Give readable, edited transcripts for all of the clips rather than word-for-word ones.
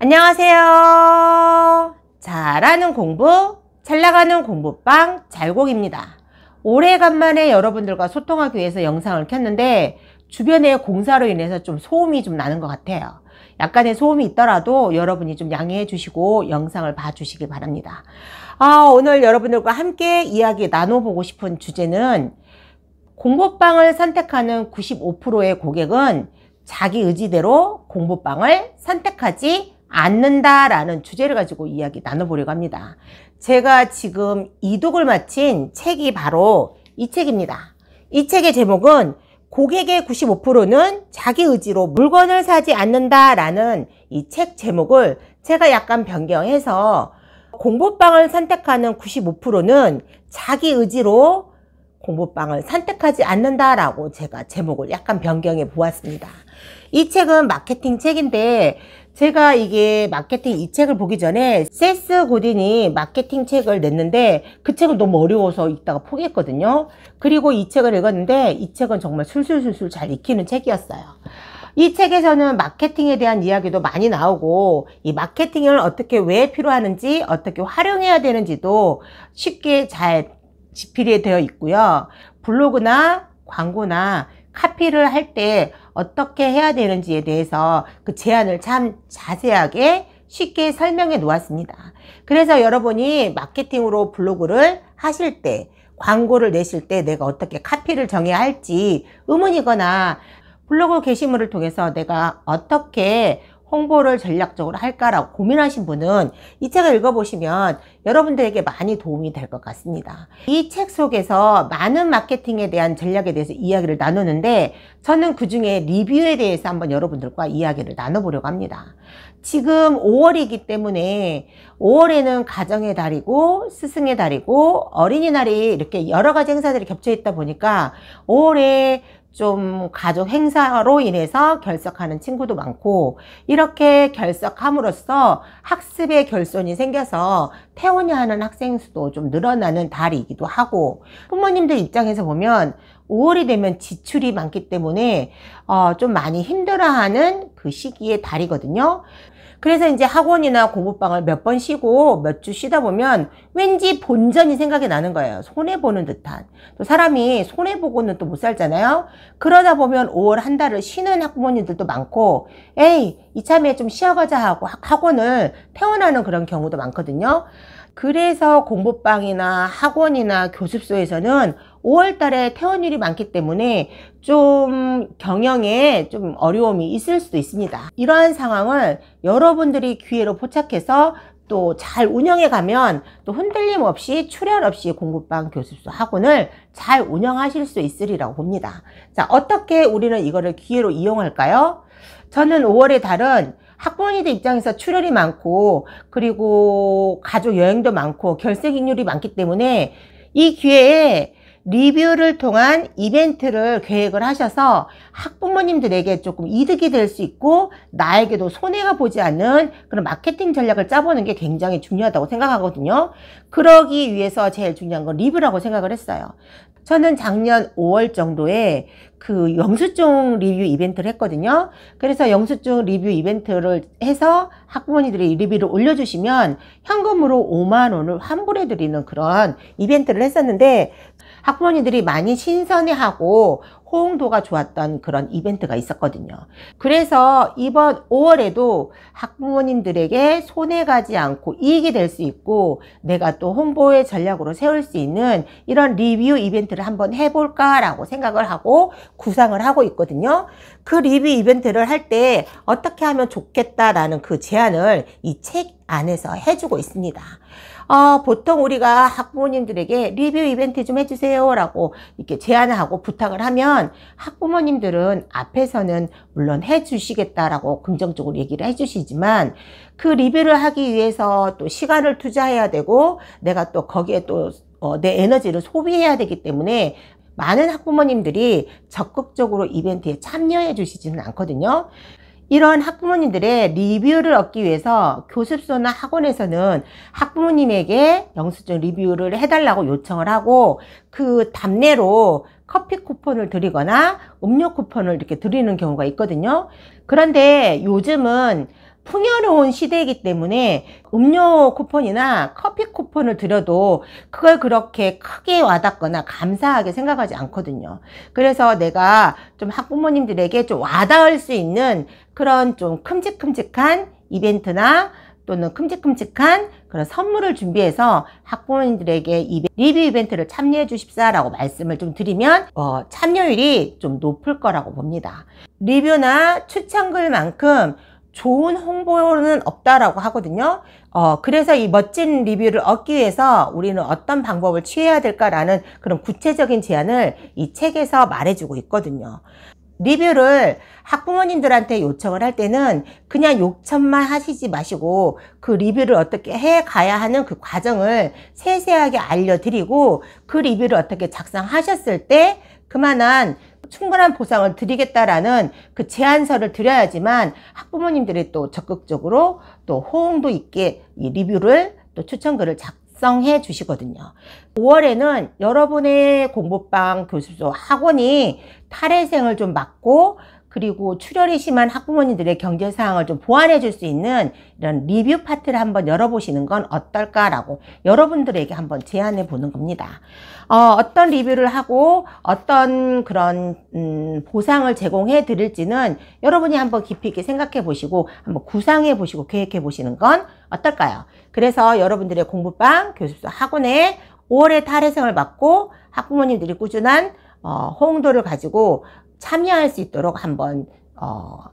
안녕하세요. 잘하는 공부, 잘 나가는 공부방 잘곡입니다. 오래간만에 여러분들과 소통하기 위해서 영상을 켰는데 주변에 공사로 인해서 좀 소음이 좀 나는 것 같아요. 약간의 소음이 있더라도 여러분이 좀 양해해 주시고 영상을 봐주시기 바랍니다. 오늘 여러분들과 함께 이야기 나눠보고 싶은 주제는 공부방을 선택하는 95%의 고객은 자기 의지대로 공부방을 선택하지 않는다라는 주제를 가지고 이야기 나눠보려고 합니다. 제가 지금 이독을 마친 책이 바로 이 책입니다. 이 책의 제목은 고객의 95%는 자기 의지로 물건을 사지 않는다라는 이 책 제목을 제가 약간 변경해서 공부방을 선택하는 95%는 자기 의지로 공부방을 선택하지 않는다라고 제가 제목을 약간 변경해 보았습니다. 이 책은 마케팅 책인데 제가 이게 마케팅 이 책을 보기 전에 세스 고딘이 마케팅 책을 냈는데 그 책은 너무 어려워서 읽다가 포기했거든요. 그리고 이 책을 읽었는데 이 책은 정말 술술술술 잘 익히는 책이었어요. 이 책에서는 마케팅에 대한 이야기도 많이 나오고 이 마케팅을 어떻게 왜 필요하는지 어떻게 활용해야 되는지도 쉽게 잘 지필이 되어 있고요. 블로그나 광고나 카피를 할 때 어떻게 해야 되는지에 대해서 그 제안을 참 자세하게 쉽게 설명해 놓았습니다. 그래서 여러분이 마케팅으로 블로그를 하실 때, 광고를 내실 때 내가 어떻게 카피를 정해야 할지 의문이거나 블로그 게시물을 통해서 내가 어떻게 홍보를 전략적으로 할까라고 고민하신 분은 이 책을 읽어보시면 여러분들에게 많이 도움이 될 것 같습니다. 이 책 속에서 많은 마케팅에 대한 전략에 대해서 이야기를 나누는데 저는 그 중에 리뷰에 대해서 한번 여러분들과 이야기를 나눠보려고 합니다. 지금 5월이기 때문에 5월에는 가정의 달이고 스승의 달이고 어린이날이 이렇게 여러 가지 행사들이 겹쳐 있다 보니까 5월에 좀 가족 행사로 인해서 결석하는 친구도 많고 이렇게 결석함으로써 학습의 결손이 생겨서 퇴원이 하는 학생 수도 좀 늘어나는 달이기도 하고 부모님들 입장에서 보면 5월이 되면 지출이 많기 때문에 좀 많이 힘들어하는 그 시기의 달이거든요. 그래서 이제 학원이나 공부방을 몇 번 쉬고 몇 주 쉬다 보면 왠지 본전이 생각이 나는 거예요. 손해보는 듯한. 또 사람이 손해보고는 또 못 살잖아요. 그러다 보면 5월 한 달을 쉬는 학부모님들도 많고 에이 이참에 좀 쉬어가자 하고 학원을 퇴원하는 그런 경우도 많거든요. 그래서 공부방이나 학원이나 교습소에서는 5월 달에 퇴원율이 많기 때문에 좀 경영에 좀 어려움이 있을 수도 있습니다. 이러한 상황을 여러분들이 기회로 포착해서 또 잘 운영해 가면 또 흔들림 없이 출혈 없이 공부방, 교습소, 학원을 잘 운영하실 수 있으리라고 봅니다. 자, 어떻게 우리는 이거를 기회로 이용할까요? 저는 5월의 달은 학부모님들 입장에서 출혈이 많고 그리고 가족 여행도 많고 결석익률이 많기 때문에 이 기회에 리뷰를 통한 이벤트를 계획을 하셔서 학부모님들에게 조금 이득이 될 수 있고 나에게도 손해가 보지 않는 그런 마케팅 전략을 짜보는 게 굉장히 중요하다고 생각하거든요. 그러기 위해서 제일 중요한 건 리뷰라고 생각을 했어요. 저는 작년 5월 정도에 그 영수증 리뷰 이벤트를 했거든요. 그래서 영수증 리뷰 이벤트를 해서 학부모님들이 리뷰를 올려주시면 현금으로 5만 원을 환불해 드리는 그런 이벤트를 했었는데 학부모님들이 많이 신선해하고 호응도가 좋았던 그런 이벤트가 있었거든요. 그래서 이번 5월에도 학부모님들에게 손해가지 않고 이익이 될 수 있고 내가 또 홍보의 전략으로 세울 수 있는 이런 리뷰 이벤트를 한번 해볼까라고 생각을 하고 구상을 하고 있거든요. 그 리뷰 이벤트를 할 때 어떻게 하면 좋겠다라는 그 제안을 이 책 안에서 해주고 있습니다. 보통 우리가 학부모님들에게 리뷰 이벤트 좀 해주세요 라고 이렇게 제안을 하고 부탁을 하면 학부모님들은 앞에서는 물론 해주시겠다라고 긍정적으로 얘기를 해주시지만 그 리뷰를 하기 위해서 또 시간을 투자해야 되고 내가 또 거기에 또 내 에너지를 소비해야 되기 때문에 많은 학부모님들이 적극적으로 이벤트에 참여해 주시지는 않거든요. 이런 학부모님들의 리뷰를 얻기 위해서 교습소나 학원에서는 학부모님에게 영수증 리뷰를 해달라고 요청을 하고 그 답례로 커피 쿠폰을 드리거나 음료 쿠폰을 이렇게 드리는 경우가 있거든요. 그런데 요즘은 풍요로운 시대이기 때문에 음료 쿠폰이나 커피 쿠폰을 드려도 그걸 그렇게 크게 와닿거나 감사하게 생각하지 않거든요. 그래서 내가 좀 학부모님들에게 좀 와닿을 수 있는 그런 좀 큼직큼직한 이벤트나 또는 큼직큼직한 그런 선물을 준비해서 학부모님들에게 리뷰 이벤트를 참여해 주십사라고 말씀을 좀 드리면 참여율이 좀 높을 거라고 봅니다. 리뷰나 추천글만큼 좋은 홍보는 없다라고 하거든요. 그래서 이 멋진 리뷰를 얻기 위해서 우리는 어떤 방법을 취해야 될까라는 그런 구체적인 제안을 이 책에서 말해주고 있거든요. 리뷰를 학부모님들한테 요청을 할 때는 그냥 요청만 하시지 마시고 그 리뷰를 어떻게 해 가야 하는 그 과정을 세세하게 알려드리고 그 리뷰를 어떻게 작성하셨을 때 그만한 충분한 보상을 드리겠다라는 그 제안서를 드려야지만 학부모님들이 또 적극적으로 또 호응도 있게 이 리뷰를 또 추천글을 작성해 주시거든요. 5월에는 여러분의 공부방 교습소 학원이 탈회생을 좀 막고 그리고 출혈이 심한 학부모님들의 경제사항을 좀 보완해 줄 수 있는 이런 리뷰 파트를 한번 열어보시는 건 어떨까라고 여러분들에게 한번 제안해 보는 겁니다. 어떤 리뷰를 하고 어떤 그런 보상을 제공해 드릴지는 여러분이 한번 깊이 있게 생각해 보시고 한번 구상해 보시고 계획해 보시는 건 어떨까요? 그래서 여러분들의 공부방 교습소 학원에 5월에 탈회생을 막고 학부모님들이 꾸준한 호응도를 가지고 참여할 수 있도록 한번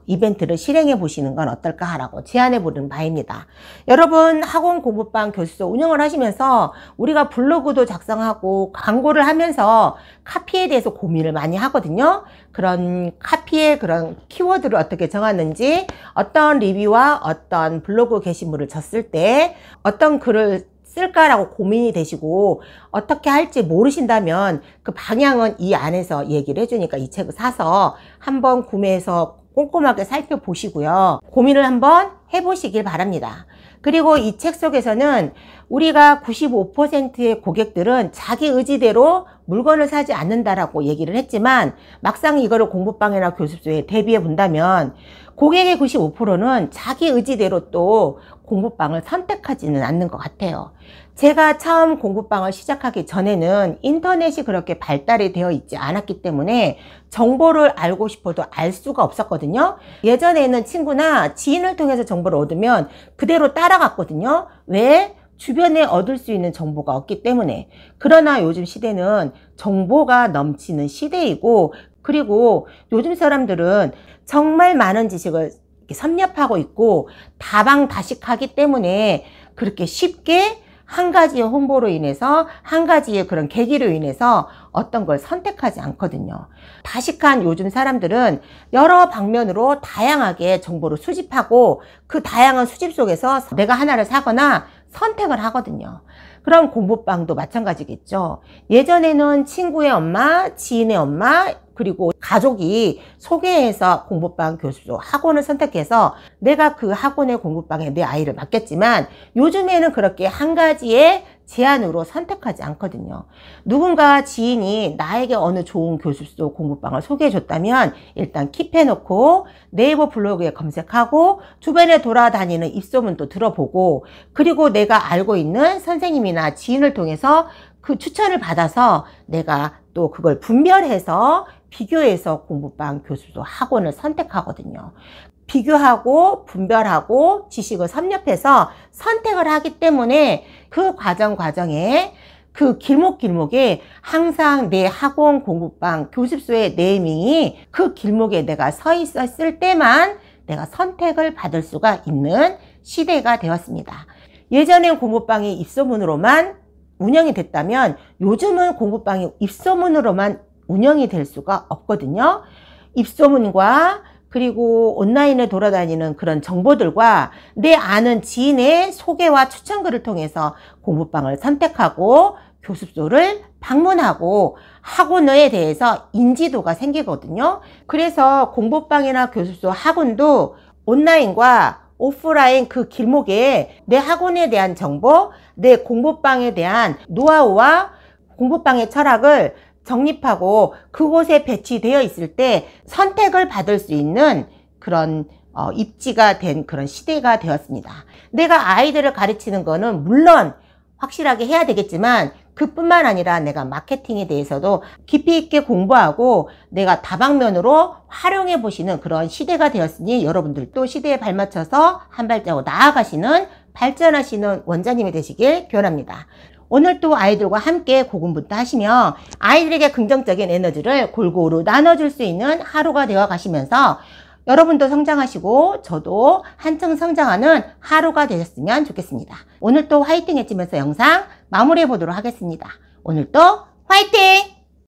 이벤트를 실행해 보시는 건 어떨까 라고 제안해 보는 바입니다. 여러분 학원 공부방 교습소 운영을 하시면서 우리가 블로그도 작성하고 광고를 하면서 카피에 대해서 고민을 많이 하거든요. 그런 카피의 그런 키워드를 어떻게 정하는지, 어떤 리뷰와 어떤 블로그 게시물을 줬을 때 어떤 글을 쓸까라고 고민이 되시고 어떻게 할지 모르신다면 그 방향은 이 안에서 얘기를 해주니까 이 책을 사서 한번 구매해서 꼼꼼하게 살펴보시고요. 고민을 한번 해보시길 바랍니다. 그리고 이 책 속에서는 우리가 95%의 고객들은 자기 의지대로 물건을 사지 않는다라고 얘기를 했지만 막상 이거를 공부방이나 교습소에 대비해 본다면 고객의 95%는 자기 의지대로 또 공부방을 선택하지는 않는 것 같아요. 제가 처음 공부방을 시작하기 전에는 인터넷이 그렇게 발달이 되어 있지 않았기 때문에 정보를 알고 싶어도 알 수가 없었거든요. 예전에는 친구나 지인을 통해서 정보를 얻으면 그대로 따라갔거든요. 왜? 주변에 얻을 수 있는 정보가 없기 때문에. 그러나 요즘 시대는 정보가 넘치는 시대이고, 그리고 요즘 사람들은 정말 많은 지식을 섭렵하고 있고 다방다식하기 때문에 그렇게 쉽게 한 가지의 홍보로 인해서 한 가지의 그런 계기로 인해서 어떤 걸 선택하지 않거든요. 다식한 요즘 사람들은 여러 방면으로 다양하게 정보를 수집하고 그 다양한 수집 속에서 내가 하나를 사거나 선택을 하거든요. 그럼 공부방도 마찬가지겠죠. 예전에는 친구의 엄마, 지인의 엄마, 그리고 가족이 소개해서 공부방 교습소 학원을 선택해서 내가 그 학원의 공부방에 내 아이를 맡겼지만 요즘에는 그렇게 한 가지의 제안으로 선택하지 않거든요. 누군가 지인이 나에게 어느 좋은 교습소 공부방을 소개해 줬다면 일단 킵해놓고 네이버 블로그에 검색하고 주변에 돌아다니는 입소문도 들어보고 그리고 내가 알고 있는 선생님이나 지인을 통해서 그 추천을 받아서 내가 또 그걸 분별해서 비교해서 공부방 교습소 학원을 선택하거든요. 비교하고 분별하고 지식을 섭렵해서 선택을 하기 때문에 그 과정에 그 길목에 항상 내 학원 공부방 교습소의 네이밍이 그 길목에 내가 서 있었을 때만 내가 선택을 받을 수가 있는 시대가 되었습니다. 예전엔 공부방이 입소문으로만 운영이 됐다면 요즘은 공부방이 입소문으로만 운영이 될 수가 없거든요. 입소문과 그리고 온라인에 돌아다니는 그런 정보들과 내 아는 지인의 소개와 추천글을 통해서 공부방을 선택하고 교습소를 방문하고 학원에 대해서 인지도가 생기거든요. 그래서 공부방이나 교습소 학원도 온라인과 오프라인 그 길목에 내 학원에 대한 정보, 내 공부방에 대한 노하우와 공부방의 철학을 정립하고 그곳에 배치되어 있을 때 선택을 받을 수 있는 그런 입지가 된 그런 시대가 되었습니다. 내가 아이들을 가르치는 거는 물론 확실하게 해야 되겠지만 그뿐만 아니라 내가 마케팅에 대해서도 깊이 있게 공부하고 내가 다방면으로 활용해 보시는 그런 시대가 되었으니 여러분들도 시대에 발맞춰서 한 발자국 나아가시는 발전하시는 원장님이 되시길 기원합니다. 오늘 또 아이들과 함께 고군분투 하시며 아이들에게 긍정적인 에너지를 골고루 나눠줄 수 있는 하루가 되어 가시면서 여러분도 성장하시고 저도 한층 성장하는 하루가 되셨으면 좋겠습니다. 오늘 또 화이팅 해치면서 영상 마무리해 보도록 하겠습니다. 오늘 또 화이팅!